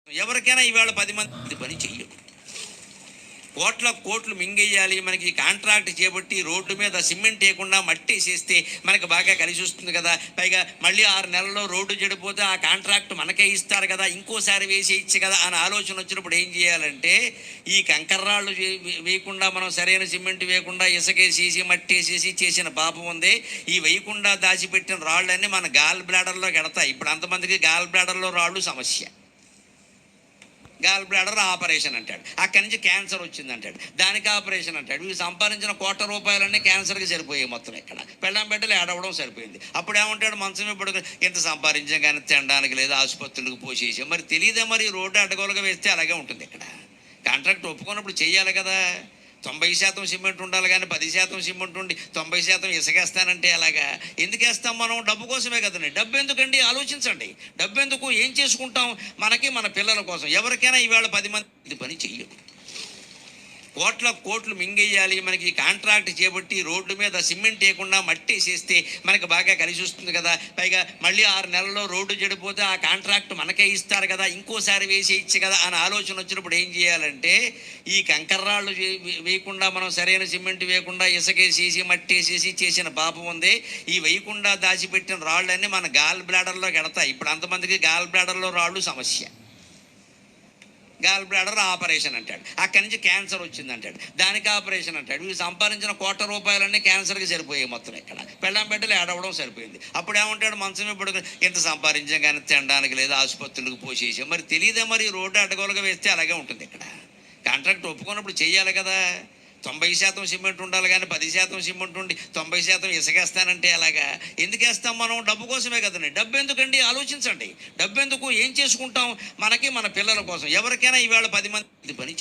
ఎవరికైనా ఈవేళ 10 మంది పని చెయ్యరు. కోట్ల కోట్లు మింగేయాలి, మనకి కాంట్రాక్ట్ చేపట్టి రోడ్డు మీద సిమెంట్ వేయకుండా మట్టి వేసేస్తే మనకు బాగా కలిసి వస్తుంది కదా. పైగా మళ్ళీ 6 నెలల్లో రోడ్డు చెడిపోతే ఆ కాంట్రాక్ట్ మనకే ఇస్తారు కదా, ఇంకోసారి వేసేయచ్చు కదా అని ఆలోచన వచ్చినప్పుడు ఏం చేయాలంటే, ఈ కంకర్రాళ్ళు వేయకుండా మనం సరైన సిమెంట్ వేయకుండా ఇసుకేసేసి మట్టి వేసేసి చేసిన పాపం ఉంది. ఈ వేయకుండా దాచిపెట్టిన రాళ్ళన్నీ మన గాల్ బ్లాడర్లోకి ఎడతాయి. ఇప్పుడు అంతమందికి గాల్ బ్లాడర్లో రాళ్ళు సమస్య. గాల్ బ్లాడర్ ఆపరేషన్ అంటాడు, అక్కడి నుంచి క్యాన్సర్ వచ్చింది అంటాడు, దానికి ఆపరేషన్ అంటాడు. వీళ్ళు సంపాదించిన ₹1,00,00,000 క్యాన్సర్కి సరిపోయాయి మొత్తం. ఇక్కడ పెళ్ళాం బిడ్డలు ఏడవడం సరిపోయింది. అప్పుడు ఏమంటాడు, మంచమే పడుకుని ఎంత సంపాదించాం కానీ తినడానికి లేదు, ఆసుపత్రులకు పోసేసాం. మరి తెలియదా, మరి రోడ్డు అడ్డగోలుగా వేస్తే అలాగే ఉంటుంది. ఇక్కడ కాంట్రాక్ట్ ఒప్పుకున్నప్పుడు చెయ్యాలి కదా. 90% సిమెంట్ ఉండాలి కానీ 10% సిమెంట్ ఉండి 90% ఇసుకేస్తానంటే అలాగా ఎందుకు వేస్తాం మనం? డబ్బు కోసమే కదండి. డబ్బు ఎందుకండి ఆలోచించండి. డబ్బు ఎందుకు, ఏం చేసుకుంటాం? మనకి మన పిల్లల కోసం. ఎవరికైనా ఈవేళ 10 మంది పని చెయ్యరు. కోట్ల కోట్లు మింగేయాలి, మనకి కాంట్రాక్ట్ చేపట్టి రోడ్డు మీద సిమెంట్ వేయకుండా మట్టి వేసేస్తే మనకు బాగా కలిసి వస్తుంది కదా. పైగా మళ్ళీ 6 నెలల్లో రోడ్డు చెడిపోతే ఆ కాంట్రాక్ట్ మనకే ఇస్తారు కదా, ఇంకోసారి వేసేయచ్చు కదా అని ఆలోచన వచ్చినప్పుడు ఏం చేయాలంటే, ఈ కంకర్రాళ్ళు వేయకుండా మనం సరైన సిమెంట్ వేయకుండా ఇసుకేసేసి మట్టి వేసేసి చేసిన పాపం ఉంది. ఈ వేయకుండా దాచిపెట్టిన రాళ్ళన్నీ మన గాల్ బ్లాడర్లోకి ఎడతాయి. ఇప్పుడు అంతమందికి గాల్ బ్లాడర్లో రాళ్ళు సమస్య. గాల్ బ్లాడర్ ఆపరేషన్ అంటాడు, అక్కడి నుంచి క్యాన్సర్ వచ్చింది అంటాడు, దానికి ఆపరేషన్ అంటాడు. వీళ్ళు సంపాదించిన ₹1,00,00,000 క్యాన్సర్కి సరిపోయాయి మొత్తం. ఇక్కడ పెళ్ళాం బిడ్డలు ఏడవడం సరిపోయింది. అప్పుడు ఏమంటాడు, మంచమే పడుకుని ఎంత సంపాదించాం కానీ తినడానికి లేదు, ఆసుపత్రులకు పోసేసాం. మరి తెలియదా, మరి రోడ్డు అడ్డగోలుగా వేస్తే అలాగే ఉంటుంది. ఇక్కడ కాంట్రాక్ట్ ఒప్పుకున్నప్పుడు చెయ్యాలి కదా. 90% సిమెంట్ ఉండాలి కానీ 10% సిమెంట్ ఉండి 90% ఇసుకేస్తానంటే అలాగా ఎందుకు వేస్తాం మనం? డబ్బు కోసమే కదండి. డబ్బు ఎందుకండి ఆలోచించండి. డబ్బు ఎందుకు, ఏం చేసుకుంటాం? మనకి మన పిల్లల కోసం. ఎవరికైనా ఈవేళ 10 మంది పని